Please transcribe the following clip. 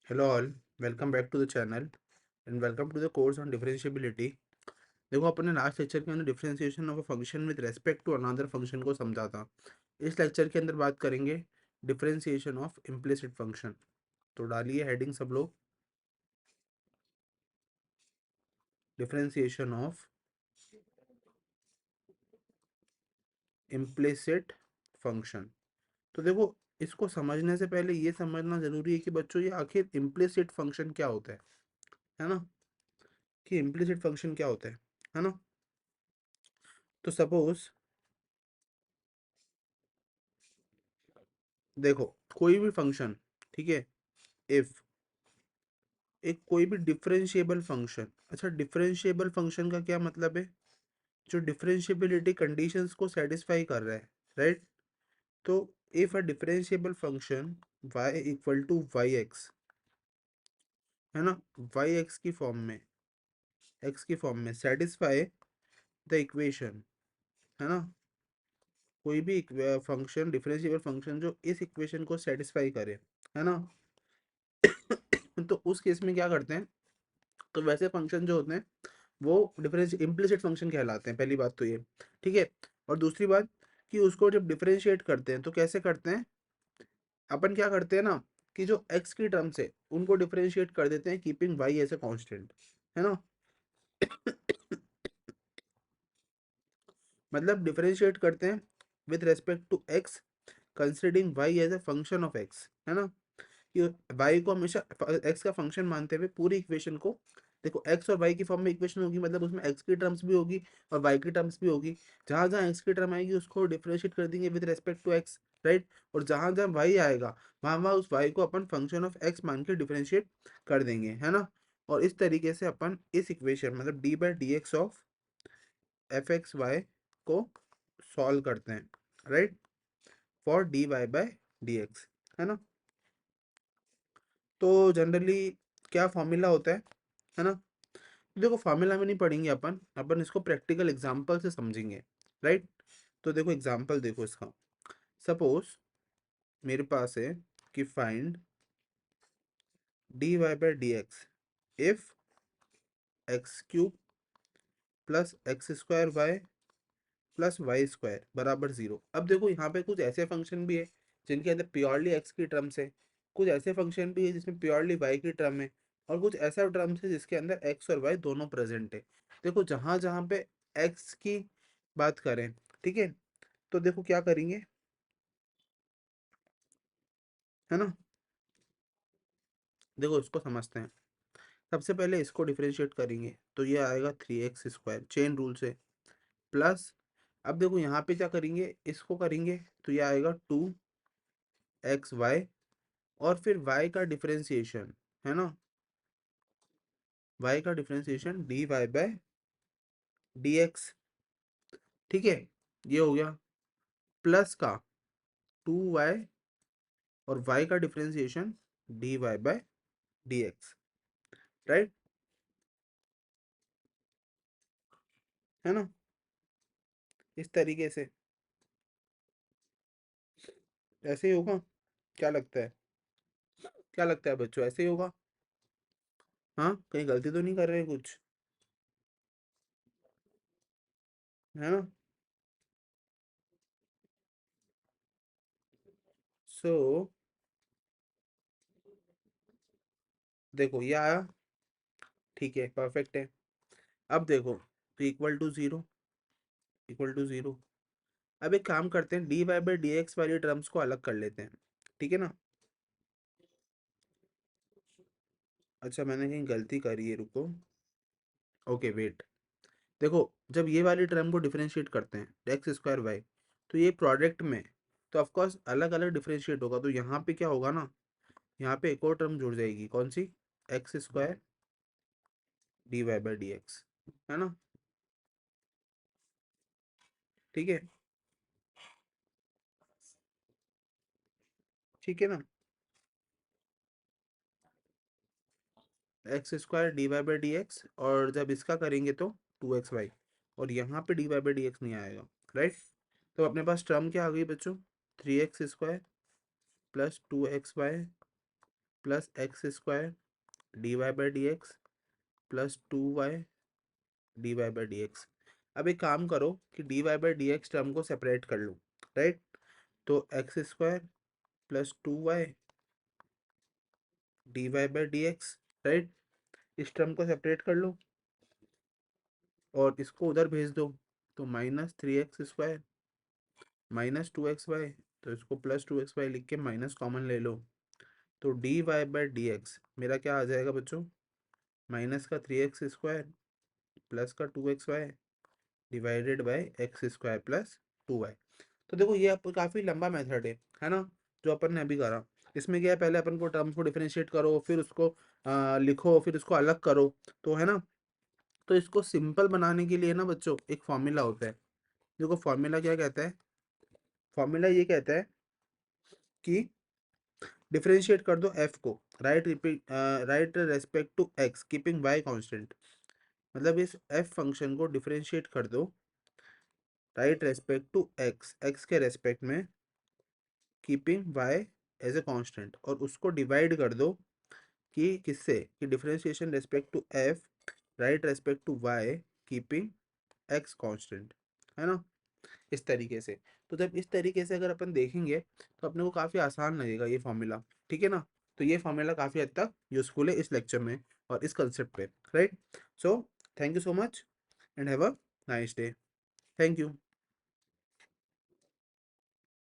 Hello all, welcome back to the channel and welcome to the course on differentiability। देखो अपने last lecture के अंदर differentiation of a function with respect to another function को समझा था। इस lecture के अंदर बात करेंगे डिफरेंशिएशन ऑफ इम्प्लिसिट फंक्शन। तो डालिए हेडिंग सब लोग, डिफरेंशिएशन ऑफ इम्प्लिसिट फंक्शन। तो देखो, इसको समझने से पहले ये समझना जरूरी है कि बच्चों ये आखिर इम्प्लिसिट फंक्शन क्या होता है ना, कि इम्प्लिसिट फंक्शन क्या होता है ना। तो सपोज देखो, कोई भी फंक्शन, ठीक है, इफ एक कोई भी डिफरेंशिएबल फंक्शन, अच्छा डिफरेंशिएबल फंक्शन का क्या मतलब है, जो डिफरेंशिएबिलिटी कंडीशंस को सेटिस्फाई कर रहा है, राइट। तो if a differentiable function y equal to Y X, है ना, वाई एक्स की फॉर्म में, एक्स की फॉर्म में सेटिस्फाई द इक्वेशन, है ना, कोई भी फंक्शन, डिफरेंशिएबल फंक्शन जो इस इक्वेशन को सेटिस्फाई करे, है ना। तो उस केस में क्या करते हैं, तो वैसे फंक्शन जो होते हैं वो डिफरेंस इम्प्लिसिट फंक्शन कहलाते हैं। पहली बात तो ये, ठीक है। और दूसरी बात कि उसको जब डिफरेंशिएट करते हैं तो कैसे करते हैं, अपन क्या करते हैं ना, कि जो x की टर्म्स है उनको डिफरेंशिएट कर देते हैं keeping y as a constant, है ना। मतलब डिफरेंशिएट करते हैं with respect to x considering y as a function of x, है ना, कि y को हमेशा x का फंक्शन मानते हुए पूरी इक्वेशन को, देखो x और y की फॉर्म में इक्वेशन होगी, मतलब उसमें x की टर्म्स भी होगी और y की टर्म्स भी होगी। जहां जहां x की टर्म आएगी उसको डिफरेंशिएट कर देंगे with respect to x, right. और जहां जहां y आएगा वहां वहां उस y को अपन फंक्शन ऑफ x मान के डिफरेंशिएट कर देंगे, है ना। और इस तरीके से अपन इस इक्वेशन मतलब D by D X of F X Y को सॉल्व करते हैं, right, for D Y by D X, है ना। तो जनरली क्या फॉर्मूला होता है ना। देखो फार्मूला में नहीं पढ़ेंगे अपन अपन इसको प्रैक्टिकल एग्जांपल से समझेंगे, राइट। तो देखो एग्जांपल देखो इसका, सपोज मेरे पास है कि find D Y by D X if X cube plus X square Y plus Y square बराबर जीरो। अब देखो यहाँ पे कुछ ऐसे फंक्शन भी है जिनके अंदर प्योरली एक्स की टर्म्स है, कुछ ऐसे फंक्शन भी है जिसमें प्योरली वाई की टर्म है, और कुछ ऐसा टर्म्स है जिसके अंदर एक्स और वाई दोनों प्रेजेंट है। देखो जहां जहां पे एक्स की बात करें, ठीक है, तो देखो क्या करेंगे, है ना। देखो इसको समझते हैं, सबसे पहले इसको डिफरेंशिएट करेंगे तो ये आएगा three X square chain rule से, प्लस अब देखो यहाँ पे क्या करेंगे, इसको करेंगे तो ये आएगा टू एक्स वाई, और फिर y का डिफरेंशिएशन, है ना, y का differentiation D Y by D X, ठीक है, ये हो गया, प्लस का टू वाई और y का differentiation D Y by D X, right, है ना। इस तरीके से ऐसे ही होगा, क्या लगता है, क्या लगता है बच्चों, ऐसे ही होगा। हाँ, कहीं गलती तो नहीं कर रहे कुछ, है ना। सो देखो ये आया, ठीक है, परफेक्ट है। अब देखो तो equal to zero, equal to zero. अब एक काम करते हैं, D Y by D X वाली टर्म्स को अलग कर लेते हैं, ठीक है ना। अच्छा मैंने कहीं गलती करी है, रुको, ओके वेट। देखो जब ये वाली टर्म को डिफरेंशिएट करते हैं एक्स स्क्वायर वाई, तो ये प्रोडक्ट में, तो ऑफकोर्स अलग अलग डिफरेंशिएट होगा, तो यहाँ पे क्या होगा ना, यहाँ पे एक और टर्म जुड़ जाएगी, कौन सी, X square D Y by D X, है ना, ठीक है, ठीक है ना। X square D Y by D X, और जब इसका करेंगे तो टू एक्स वाई, और यहाँ पे D Y by D X नहीं आएगा, राइट। तो अपने पास टर्म क्या आ गई बच्चों, three X square plus two X Y plus X square D Y by D X plus 2y D Y by D X. अब एक काम करो कि D Y by D X term को सेपरेट कर लो, राइट। तो X square plus 2y D Y by D X, right. इस टर्म को सेपरेट कर लो और इसको उधर भेज दो, तो -3x² -2xy, तो इसको +2xy लिख के माइनस कॉमन ले लो, तो D Y by D X मेरा क्या आ जाएगा बच्चों, माइनस का 3x² प्लस का 2xy divided by x² plus 2y। तो देखो ये आप काफ़ी लंबा मेथड है ना, जो अपन ने अभी करा। इसमें क्या है, पहले अपन को टर्म्स को डिफरेंशिएट करो, फिर उसको लिखो, फिर उसको अलग करो, तो है ना। तो इसको सिंपल बनाने के लिए ना बच्चों एक फॉर्मूला होता है। देखो फॉर्मूला क्या कहता है, फॉर्मूला ये कहता है कि डिफरेंशिएट कर दो f को, right respect to x keeping y constant. मतलब इस f फंक्शन को डिफरेंशिएट कर दो राइट रेस्पेक्ट टू x के रेस्पेक्ट में keeping y as a constant, और उसको डिवाइड कर दो कि किससे, कि differentiation respect to f right respect to y keeping x constant, है ना, इस तरीके से। तो जब इस तरीके से अगर अपन देखेंगे तो अपने को काफ़ी आसान लगेगा ये फॉर्मूला, ठीक है ना। तो ये फॉर्मूला काफ़ी हद तक यूजफुल है इस लेक्चर में और इस कंसेप्ट पे, right. So thank you so much and have a nice day. Thank you.